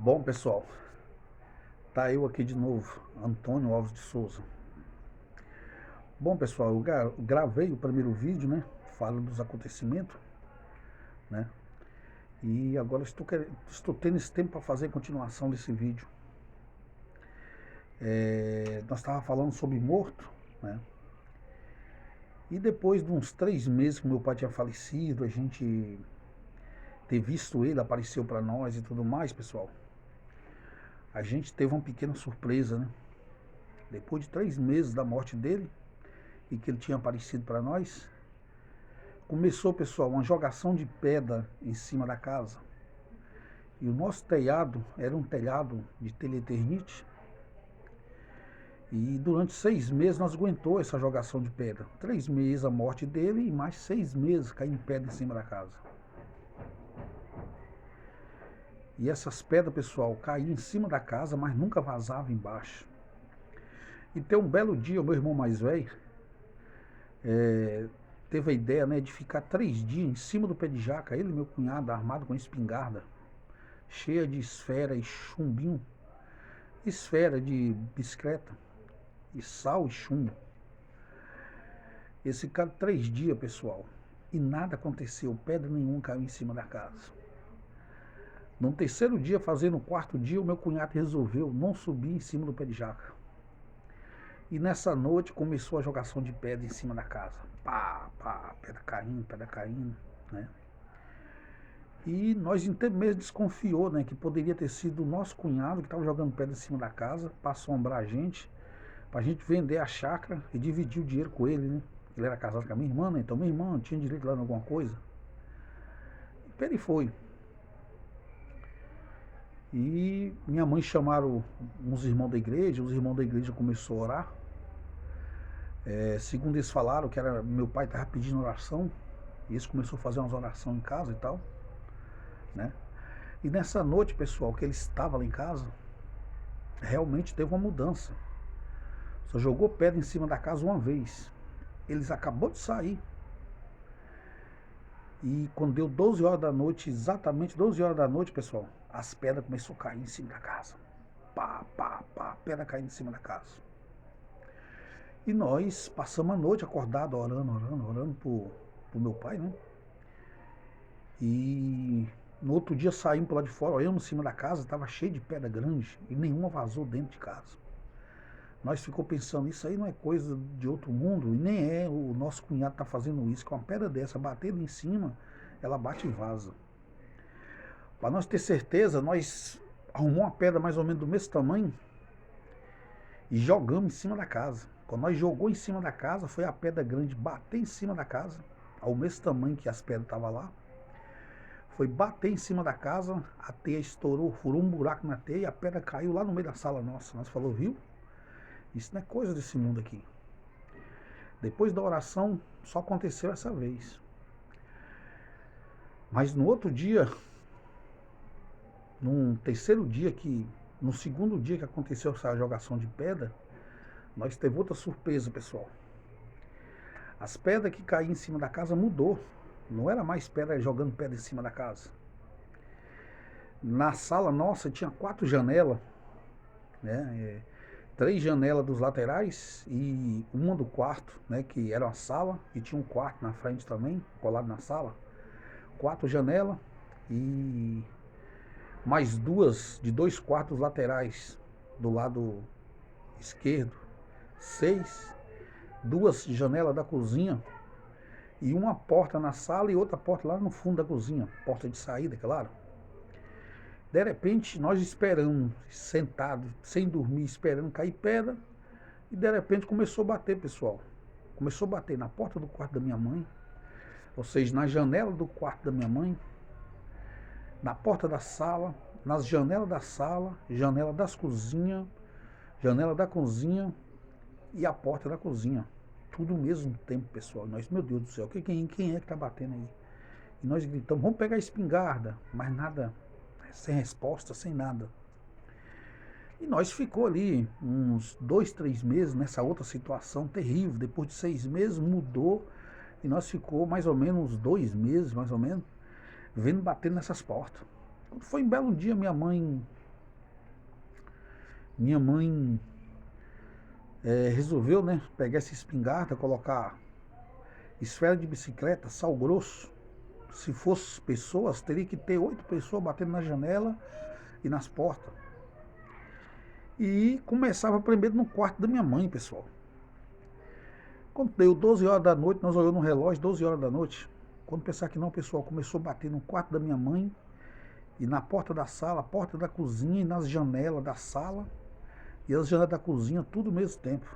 Bom, pessoal, tá eu aqui de novo, Antônio Alves de Souza. Bom, pessoal, eu gravei o primeiro vídeo, né? Fala dos acontecimentos, né? E agora estou tendo esse tempo para fazer a continuação desse vídeo. Nós estávamos falando sobre morto, né? E depois de uns 3 meses que meu pai tinha falecido, a gente ter visto ele, apareceu para nós e tudo mais, pessoal. A gente teve uma pequena surpresa, né? Depois de 3 meses da morte dele, e que ele tinha aparecido para nós, começou, pessoal, uma jogação de pedra em cima da casa. E o nosso telhado era um telhado de telha Eternite. E durante 6 meses nós aguentou essa jogação de pedra. 3 meses a morte dele e mais 6 meses caindo pedra em cima da casa. E essas pedras, pessoal, caíam em cima da casa, mas nunca vazavam embaixo. E tem um belo dia, o meu irmão mais velho teve a ideia, né, de ficar 3 dias em cima do pé de jaca, ele e meu cunhado, armado com espingarda, cheia de esfera e chumbinho, esfera de bicicleta, e sal e chumbo. Esse cara 3 dias, pessoal, e nada aconteceu, pedra nenhuma caiu em cima da casa. No terceiro dia, fazendo o quarto dia, o meu cunhado resolveu não subir em cima do pé de jaca. E nessa noite começou a jogação de pedra em cima da casa. Pá, pá, pedra caindo, né? E nós mesmo desconfiou, né, que poderia ter sido o nosso cunhado que estava jogando pedra em cima da casa para assombrar a gente, pra gente vender a chácara e dividir o dinheiro com ele, né? Ele era casado com a minha irmã, né? Então minha irmã tinha direito lá em alguma coisa. E ele foi. E minha mãe chamaram uns irmãos da igreja, os irmãos da igreja começaram a orar. Segundo eles falaram que era meu pai estava pedindo oração, e eles começaram a fazer umas orações em casa e tal, né? E nessa noite, pessoal, que ele estava lá em casa, realmente teve uma mudança. Só jogou pedra em cima da casa uma vez. Eles acabou de sair. E quando deu 12 horas da noite, exatamente 12 horas da noite, pessoal, as pedras começaram a cair em cima da casa. Pá, pá, pá, pedra caindo em cima da casa. E nós passamos a noite acordado, orando pro meu pai, né? E no outro dia saímos por lá de fora, olhamos em cima da casa, estava cheio de pedra grande e nenhuma vazou dentro de casa. Nós ficou pensando, isso aí não é coisa de outro mundo, e nem é o nosso cunhado está fazendo isso, com uma pedra dessa, batendo em cima, ela bate e vaza. Para nós ter certeza, nós arrumamos uma pedra mais ou menos do mesmo tamanho e jogamos em cima da casa. Quando nós jogou em cima da casa, foi a pedra grande bater em cima da casa, ao mesmo tamanho que as pedras estavam lá. Foi bater em cima da casa, a teia estourou, furou um buraco na teia e a pedra caiu lá no meio da sala nossa. Nós falou, viu? Isso não é coisa desse mundo aqui. Depois da oração, só aconteceu essa vez. Mas no outro dia, no segundo dia que aconteceu essa jogação de pedra, nós teve outra surpresa, pessoal. As pedras que caíam em cima da casa mudou. Não era mais pedra jogando pedra em cima da casa. Na sala nossa tinha 4 janelas, né? 3 janelas dos laterais e uma do quarto, né? Que era uma sala e tinha um quarto na frente também, colado na sala. 4 janelas e mais duas de 2 quartos laterais do lado esquerdo. 6, 2 janelas da cozinha e uma porta na sala e outra porta lá no fundo da cozinha, porta de saída, claro. De repente, nós esperamos, sentados, sem dormir, esperando cair pedra, e de repente começou a bater, pessoal. Começou a bater na porta do quarto da minha mãe, ou seja, na janela do quarto da minha mãe, na porta da sala, nas janelas da sala, janela das cozinhas, janela da cozinha e a porta da cozinha. Tudo ao mesmo tempo, pessoal. Nós, meu Deus do céu, quem é que está batendo aí? E nós gritamos, vamos pegar a espingarda, mas nada, sem resposta, sem nada. E nós ficou ali uns 2, 3 meses nessa outra situação terrível. Depois de 6 meses mudou e nós ficou mais ou menos uns 2 meses, mais ou menos, vendo batendo nessas portas. Foi um belo dia, minha mãe Minha mãe resolveu, né, pegar essa espingarda, colocar esfera de bicicleta, sal grosso. Se fosse pessoas, teria que ter 8 pessoas batendo na janela e nas portas. E começava primeiro no quarto da minha mãe, pessoal. Quando deu 12 horas da noite, nós olhamos no relógio, 12 horas da noite. Quando pensar que não, pessoal, começou a bater no quarto da minha mãe e na porta da sala, porta da cozinha e nas janelas da sala e as janelas da cozinha, tudo ao mesmo tempo.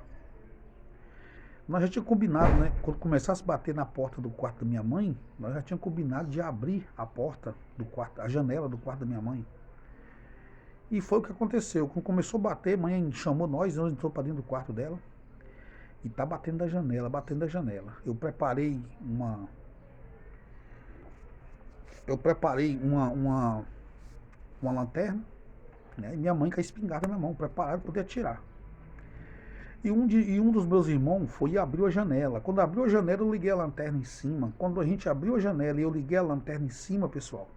Nós já tínhamos combinado, né? Quando começasse a bater na porta do quarto da minha mãe, nós já tínhamos combinado de abrir a porta do quarto, a janela do quarto da minha mãe. E foi o que aconteceu. Quando começou a bater, a mãe chamou nós entrou para dentro do quarto dela. E tá batendo da janela, batendo da janela. Eu preparei uma lanterna, né? E minha mãe com a espingarda na mão, preparada para poder atirar. E um dos meus irmãos foi e abriu a janela. Quando abriu a janela, eu liguei a lanterna em cima. Quando a gente abriu a janela e eu liguei a lanterna em cima, pessoal,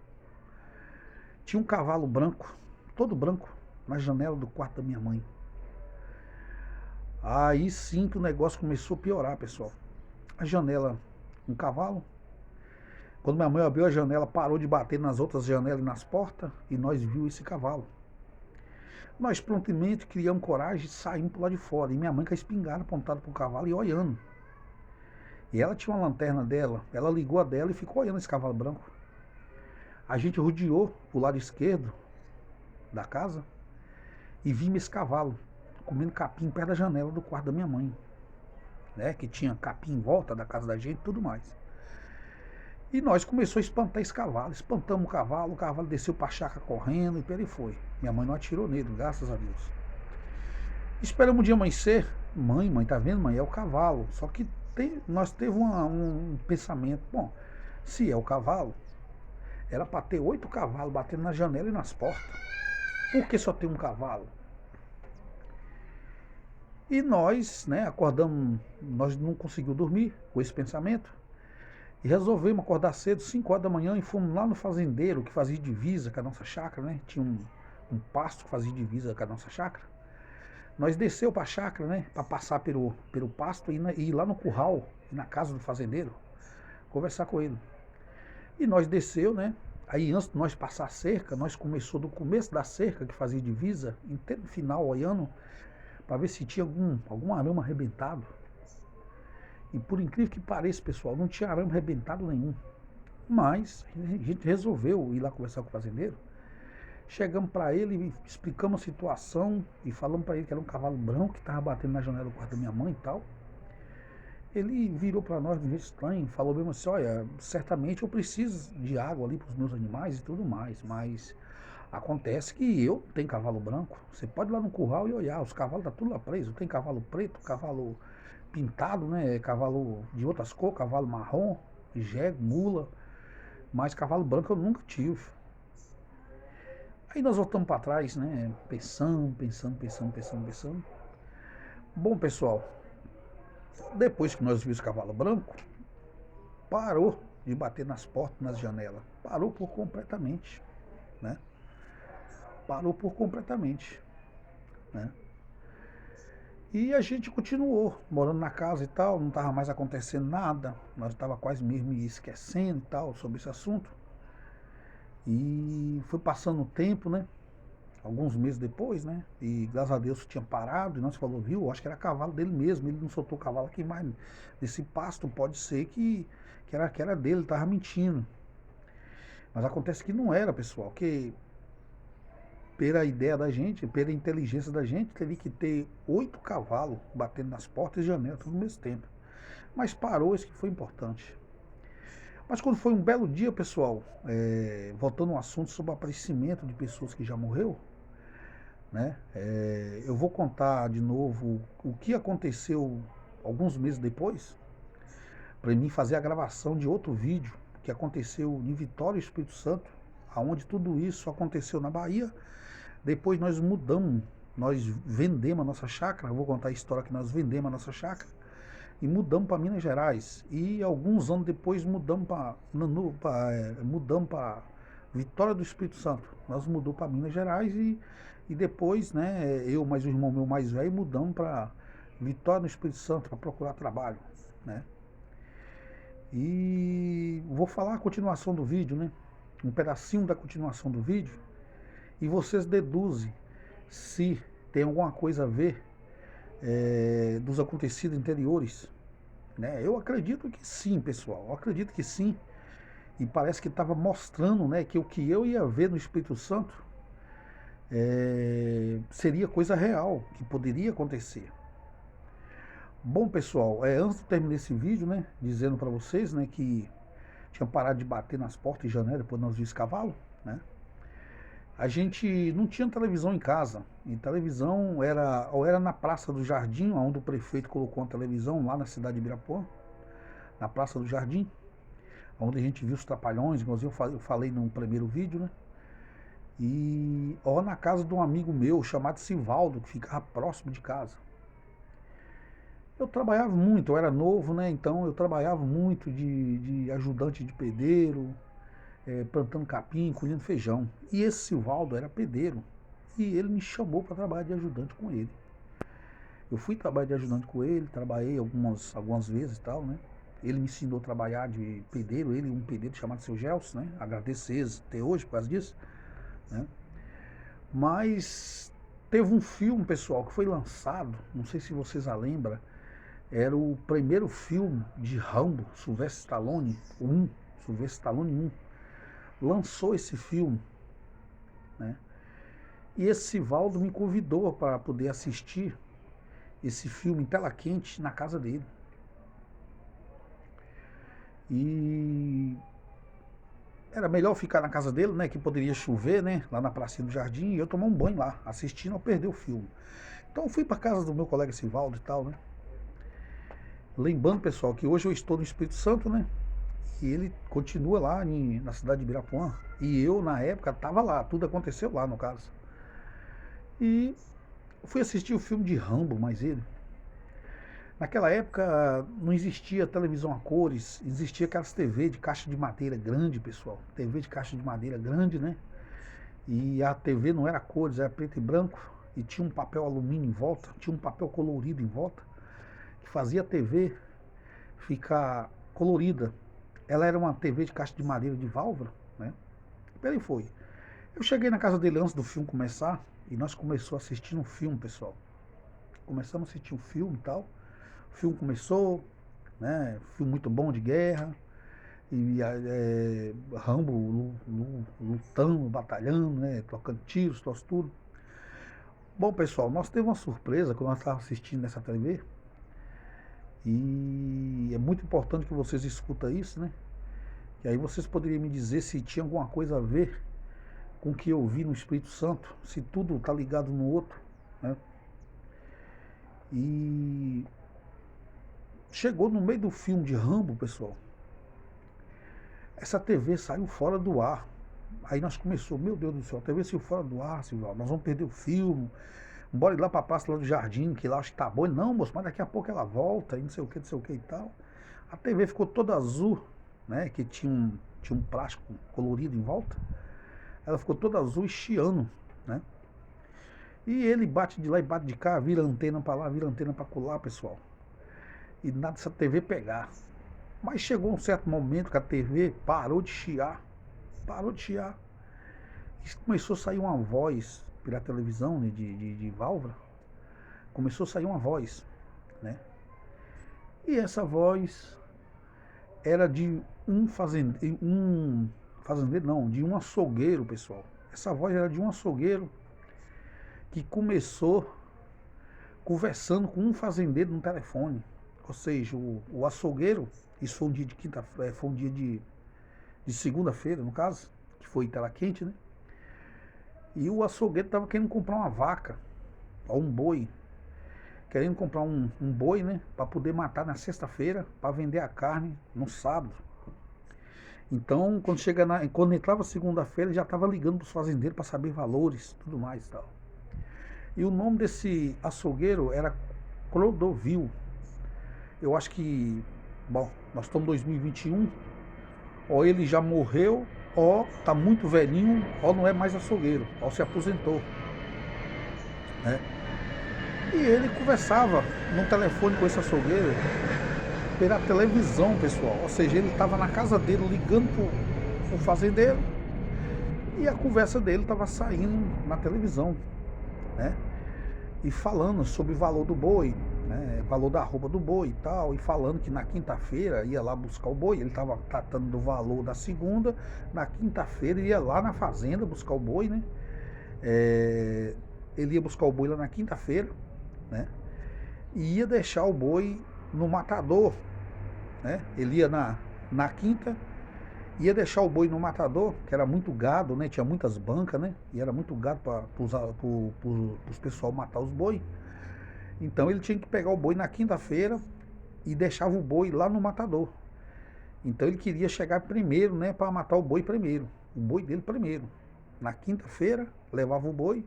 tinha um cavalo branco, todo branco, na janela do quarto da minha mãe. Aí sim que o negócio começou a piorar, pessoal. A janela, um cavalo. Quando minha mãe abriu a janela, parou de bater nas outras janelas e nas portas e nós viu esse cavalo. Nós prontamente criamos coragem e saímos por lá de fora. E minha mãe com a espingarda apontada para o cavalo e olhando. E ela tinha uma lanterna dela, ela ligou a dela e ficou olhando esse cavalo branco. A gente rodeou o lado esquerdo da casa e vimos esse cavalo comendo capim perto da janela do quarto da minha mãe, né? Que tinha capim em volta da casa da gente e tudo mais. E nós começamos a espantar esse cavalo, espantamos o cavalo desceu para a chácara correndo e por aí foi. Minha mãe não atirou nele, graças a Deus. Esperamos um dia amanhecer, mãe, tá vendo, mãe? É o cavalo. Só que nós teve um pensamento, bom, se é o cavalo, era para ter 8 cavalos batendo na janela e nas portas. Por que só tem um cavalo? E nós, né, acordamos, nós não conseguimos dormir com esse pensamento. E resolvemos acordar cedo, 5 horas da manhã, e fomos lá no fazendeiro que fazia divisa com a nossa chácara, né? Tinha um pasto que fazia divisa com a nossa chácara. Nós desceu para a chácara, né? Para passar pelo pasto e ir lá no curral, na casa do fazendeiro, conversar com ele. E nós desceu, né? Aí antes de nós passar a cerca, nós começou do começo da cerca que fazia divisa, até no final, olhando, para ver se tinha algum arame arrebentado. E por incrível que pareça, pessoal, não tinha arame arrebentado nenhum. Mas a gente resolveu ir lá conversar com o fazendeiro. Chegamos para ele, explicamos a situação e falamos para ele que era um cavalo branco que estava batendo na janela do quarto da minha mãe e tal. Ele virou para nós de um jeito estranho, falou mesmo assim, olha, certamente eu preciso de água ali para os meus animais e tudo mais, mas acontece que eu tenho cavalo branco. Você pode ir lá no curral e olhar, os cavalos estão tudo lá presos. Tem cavalo preto, cavalo pintado, né? Cavalo de outras cores, cavalo marrom, jegue, mula. Mas cavalo branco eu nunca tive. Aí nós voltamos para trás, né? Pensando. Bom, pessoal, depois que nós vimos o cavalo branco, parou de bater nas portas, nas janelas. Parou por completamente, né? Parou por completamente, né? E a gente continuou morando na casa e tal, não estava mais acontecendo nada, nós estávamos quase mesmo esquecendo e tal sobre esse assunto. E foi passando o tempo, né? Alguns meses depois, né? E graças a Deus tinha parado, e nós falou, viu, acho que era cavalo dele mesmo, ele não soltou o cavalo aqui mais. Nesse pasto pode ser que era dele, ele estava mentindo. Mas acontece que não era, pessoal, que pela ideia da gente, pela inteligência da gente, teria que ter 8 cavalos batendo nas portas e janelas, tudo ao mesmo tempo. Mas parou, isso que foi importante. Mas quando foi um belo dia, pessoal, voltando ao assunto sobre o aparecimento de pessoas que já morreu, né? Eu vou contar de novo o que aconteceu alguns meses depois, para mim fazer a gravação de outro vídeo que aconteceu em Vitória, Espírito Santo, aonde tudo isso aconteceu na Bahia. Depois nós mudamos, nós vendemos a nossa chácara, eu vou contar a história que nós vendemos a nossa chácara, e mudamos para Minas Gerais. E alguns anos depois mudamos para Vitória do Espírito Santo. Nós mudamos para Minas Gerais E depois, né, eu mais o irmão meu mais velho mudamos para Vitória no Espírito Santo para procurar trabalho, né? E vou falar a continuação do vídeo, né? Um pedacinho da continuação do vídeo e vocês deduzem se tem alguma coisa a ver dos acontecidos anteriores, né? Eu acredito que sim, pessoal. Eu acredito que sim. E parece que estava mostrando, né, que o que eu ia ver no Espírito Santo seria coisa real, que poderia acontecer. Bom, pessoal, antes de terminar esse vídeo, né, dizendo para vocês, né, que tinha parado de bater nas portas e janelas depois nós vimos cavalo, né? A gente não tinha televisão em casa. E televisão ou era na Praça do Jardim, onde o prefeito colocou uma televisão lá na cidade de Ibirapuã, na Praça do Jardim, onde a gente viu os trapalhões, igual eu falei no primeiro vídeo, né? Ou na casa de um amigo meu chamado Sivaldo, que ficava próximo de casa. Eu trabalhava muito, eu era novo, né? Então eu trabalhava muito de ajudante de pedreiro, plantando capim, colhendo feijão. E esse Sivaldo era pedreiro. E ele me chamou para trabalhar de ajudante com ele. Eu fui trabalhar de ajudante com ele, trabalhei algumas vezes e tal, né? Ele me ensinou a trabalhar de pedreiro, ele um pedreiro chamado Seu Gelson, né? Agradeço eles até hoje por causa disso, né? Mas teve um filme, pessoal, que foi lançado, não sei se vocês a lembram, era o primeiro filme de Rambo, Sylvester Stallone 1, lançou esse filme, né? E esse Sivaldo me convidou para poder assistir esse filme em tela quente na casa dele. E era melhor ficar na casa dele, né, que poderia chover, né, lá na pracinha do Jardim, e eu tomar um banho lá, assistindo ao perder o filme. Então eu fui para casa do meu colega Sivaldo e tal, né. Lembrando, pessoal, que hoje eu estou no Espírito Santo, né, e ele continua lá na cidade de Ibirapuã. E eu, na época, estava lá, tudo aconteceu lá, no caso. E fui assistir o filme de Rambo, mas ele... Naquela época não existia televisão a cores, existia aquelas TV de caixa de madeira grande, pessoal. TV de caixa de madeira grande, né? E a TV não era a cores, era preto e branco. E tinha um papel alumínio em volta, tinha um papel colorido em volta, que fazia a TV ficar colorida. Ela era uma TV de caixa de madeira de válvula, né? E aí foi. Eu cheguei na casa dele antes do filme começar, e nós começamos a assistir um filme, pessoal. Começamos a assistir um filme e tal. O filme começou, né? Filme muito bom de guerra. E Rambo lutando, batalhando, né? Trocando tiros, tudo. Bom, pessoal, nós teve uma surpresa quando nós estávamos assistindo nessa TV. E é muito importante que vocês escutem isso, né? E aí vocês poderiam me dizer se tinha alguma coisa a ver com o que eu vi no Espírito Santo, se tudo está ligado no outro, né? E chegou no meio do filme de Rambo, pessoal. Essa TV saiu fora do ar. Aí nós começamos, meu Deus do céu, a TV saiu fora do ar, Silval, nós vamos perder o filme. Bora ir lá pra praça lá do Jardim, que lá acho que tá bom. Não, moço, mas daqui a pouco ela volta, e não sei o que e tal. A TV ficou toda azul, né? Que tinha um plástico colorido em volta. Ela ficou toda azul e chiando, né? E ele bate de lá e bate de cá, vira antena pra lá, vira antena pra colar, pessoal. E nada dessa TV pegar. Mas chegou um certo momento que a TV parou de chiar. Parou de chiar. E começou a sair uma voz pela televisão, né, de válvula. Começou a sair uma voz, né? E essa voz era de um fazendeiro, de um açougueiro, pessoal. Essa voz era de um açougueiro que começou conversando com um fazendeiro no telefone. Ou seja, o açougueiro, isso foi um dia de quinta-feira, foi um dia de segunda-feira, no caso, que foi em tela quente, né? E o açougueiro estava querendo comprar uma vaca, ou um boi. Querendo comprar um boi, né? Para poder matar na sexta-feira, para vender a carne no sábado. Então, quando entrava segunda-feira, ele já estava ligando para os fazendeiros para saber valores, tudo mais e tal. E o nome desse açougueiro era Clodovil. Eu acho que, bom, nós estamos em 2021, ou ele já morreu, ou está muito velhinho, ou não é mais açougueiro, ou se aposentou. né? E ele conversava no telefone com esse açougueiro pela televisão, pessoal. Ou seja, ele estava na casa dele ligando pro fazendeiro e a conversa dele estava saindo na televisão, né? E falando sobre o valor do boi, né? Valor da arroba do boi e tal, e falando que na quinta-feira ia lá buscar o boi. Ele estava tratando do valor da segunda, na quinta-feira ia lá na fazenda buscar o boi, né? Ele ia buscar o boi lá na quinta-feira, né? E ia deixar o boi no matador, né? Ele ia na quinta, ia deixar o boi no matador, que era muito gado, né? Tinha muitas bancas, né? E era muito gado para os pessoal matar os boi. Então ele tinha que pegar o boi na quinta-feira e deixava o boi lá no matador. Então ele queria chegar primeiro, né? Para matar o boi primeiro, o boi dele primeiro. Na quinta-feira levava o boi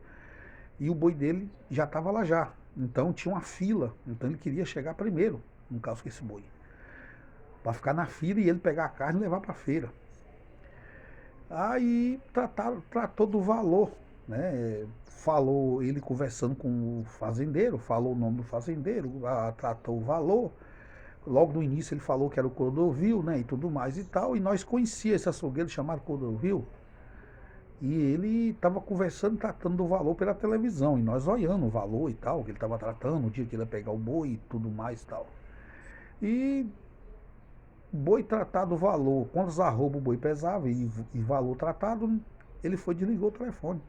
e o boi dele já estava lá já. Então tinha uma fila. Então ele queria chegar primeiro, no caso que esse boi, para ficar na fila e ele pegar a carne e levar para a feira. Aí tratou do valor, né? Falou ele conversando com o fazendeiro, falou o nome do fazendeiro, tratou o valor. Logo no início ele falou que era o Cordovil, né? E tudo mais e tal. E nós conhecíamos esse açougueiro chamado Cordovil. E ele estava conversando, tratando do valor pela televisão. E nós olhando o valor e tal, que ele estava tratando, o dia que ele ia pegar o boi e tudo mais e tal. E boi tratado o valor, quantos arroba o boi pesava e valor tratado, ele foi e desligou o telefone.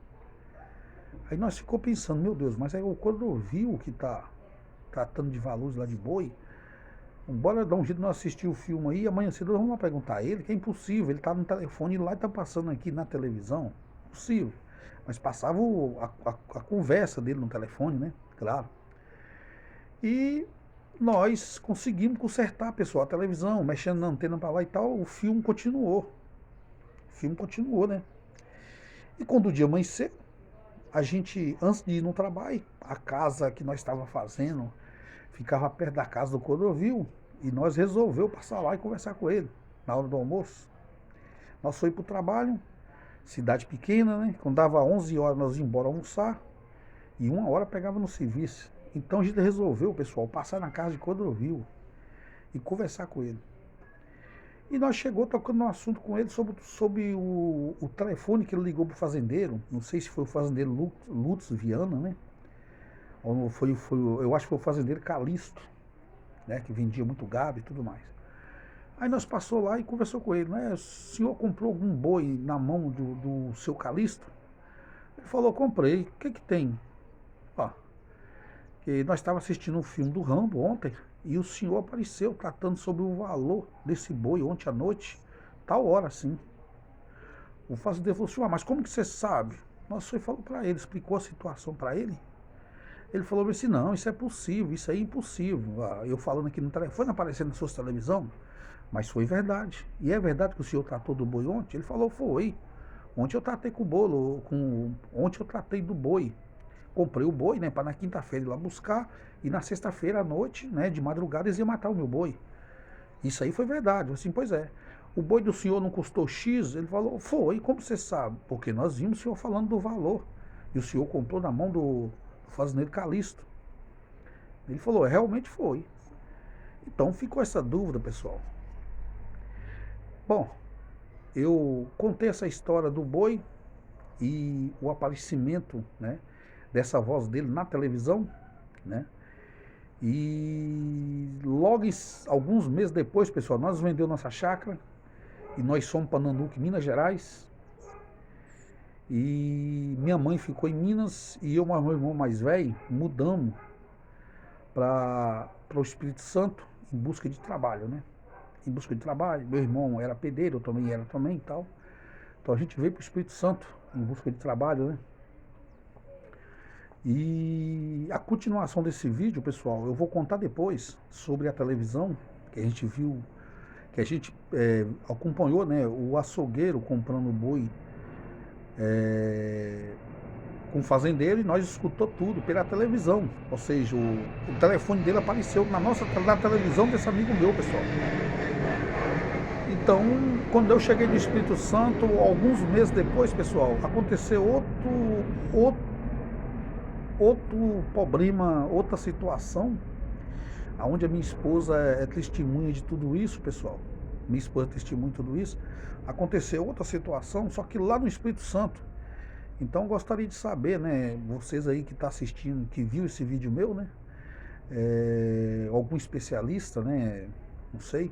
Aí nós ficou pensando, meu Deus, mas é o Cordovil que está tratando de valores lá de boi. Bora dar um jeito de nós assistir o filme aí, amanhã cedo nós vamos lá perguntar a ele, que é impossível, ele está no telefone lá e está passando aqui na televisão. Impossível. Mas passava a conversa dele no telefone, né? Claro. E nós conseguimos consertar, pessoal, a televisão, mexendo na antena para lá e tal, o filme continuou. O filme continuou, né? E quando o dia amanheceu, a gente, antes de ir no trabalho, a casa que nós estávamos fazendo ficava perto da casa do Cordovil, e nós resolvemos passar lá e conversar com ele, na hora do almoço. Nós fomos para o trabalho, cidade pequena, né? Quando dava 11 horas nós íamos embora almoçar, e 1 hora pegava no serviço. Então a gente resolveu, pessoal, passar na casa de Cordovil e conversar com ele. E nós chegou tocando um assunto com ele sobre o telefone que ele ligou para o fazendeiro. Não sei se foi o fazendeiro Lutz Viana, né? Ou eu acho que foi o fazendeiro Calixto, né? Que vendia muito gado e tudo mais. Aí nós passou lá e conversou com ele, né? O senhor comprou algum boi na mão do seu Calixto? Ele falou, comprei. O que tem? Ó, que nós estávamos assistindo um filme do Rambo ontem, e o senhor apareceu tratando sobre o valor desse boi ontem à noite, tal hora assim. O fazendeiro falou assim, mas como que você sabe? Nós só falou para ele, explicou a situação para ele. Ele falou assim, não, isso é possível, isso é impossível. Eu falando aqui no telefone, aparecendo na sua televisão, mas foi verdade. E é verdade que o senhor tratou do boi ontem? Ele falou, foi. Ontem eu tratei com o bolo, ontem eu tratei do boi. Comprei o boi, né, para na quinta-feira ir lá buscar, e na sexta-feira à noite, né, de madrugada, eles iam matar o meu boi. Isso aí foi verdade. Eu assim, pois é. O boi do senhor não custou X? Ele falou, foi. Como você sabe? Porque nós vimos o senhor falando do valor. E o senhor comprou na mão do fazendeiro Calixto. Ele falou, realmente foi. Então ficou essa dúvida, pessoal. Bom, eu contei essa história do boi e o aparecimento, né, dessa voz dele na televisão, né? E logo alguns meses depois, pessoal, nós vendemos nossa chácara e nós fomos para Nanuque, Minas Gerais. E minha mãe ficou em Minas e eu, meu irmão mais velho, mudamos para o Espírito Santo em busca de trabalho, né? Em busca de trabalho. Meu irmão era pedreiro, eu também era também e tal. Então a gente veio para o Espírito Santo em busca de trabalho, né? E a continuação desse vídeo, pessoal, eu vou contar depois sobre a televisão que a gente viu, que a gente acompanhou, né? O açougueiro comprando boi com o fazendeiro, e nós escutou tudo pela televisão. Ou seja, o telefone dele apareceu na televisão desse amigo meu, pessoal. Então, quando eu cheguei no Espírito Santo, alguns meses depois, pessoal, aconteceu outro problema, outra situação, onde a minha esposa é testemunha de tudo isso, pessoal. Minha esposa é testemunha de tudo isso. Aconteceu outra situação, só que lá no Espírito Santo. Então gostaria de saber, né, vocês aí que estão assistindo, que viu esse vídeo meu, né, algum especialista, né, não sei,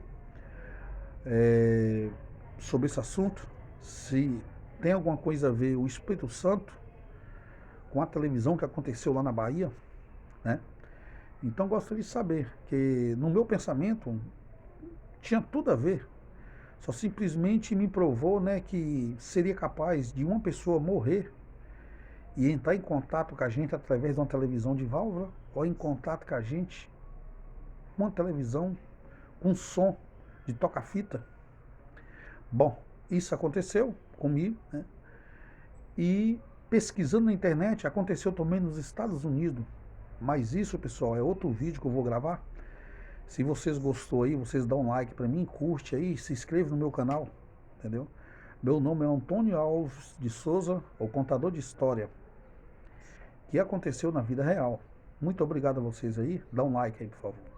sobre esse assunto, se tem alguma coisa a ver o Espírito Santo com a televisão que aconteceu lá na Bahia, né? Então gostaria de saber, que no meu pensamento tinha tudo a ver. Só simplesmente me provou, né, que seria capaz de uma pessoa morrer e entrar em contato com a gente através de uma televisão de válvula, ou em contato com a gente com uma televisão com som de toca-fita. Bom, isso aconteceu comigo, né? E pesquisando na internet, aconteceu também nos Estados Unidos. Mas isso, pessoal, é outro vídeo que eu vou gravar. Se vocês gostou aí, vocês dão um like pra mim, curte aí, se inscreve no meu canal, entendeu? Meu nome é Antônio Alves de Souza, o contador de história, que aconteceu na vida real. Muito obrigado a vocês aí, dá um like aí, por favor.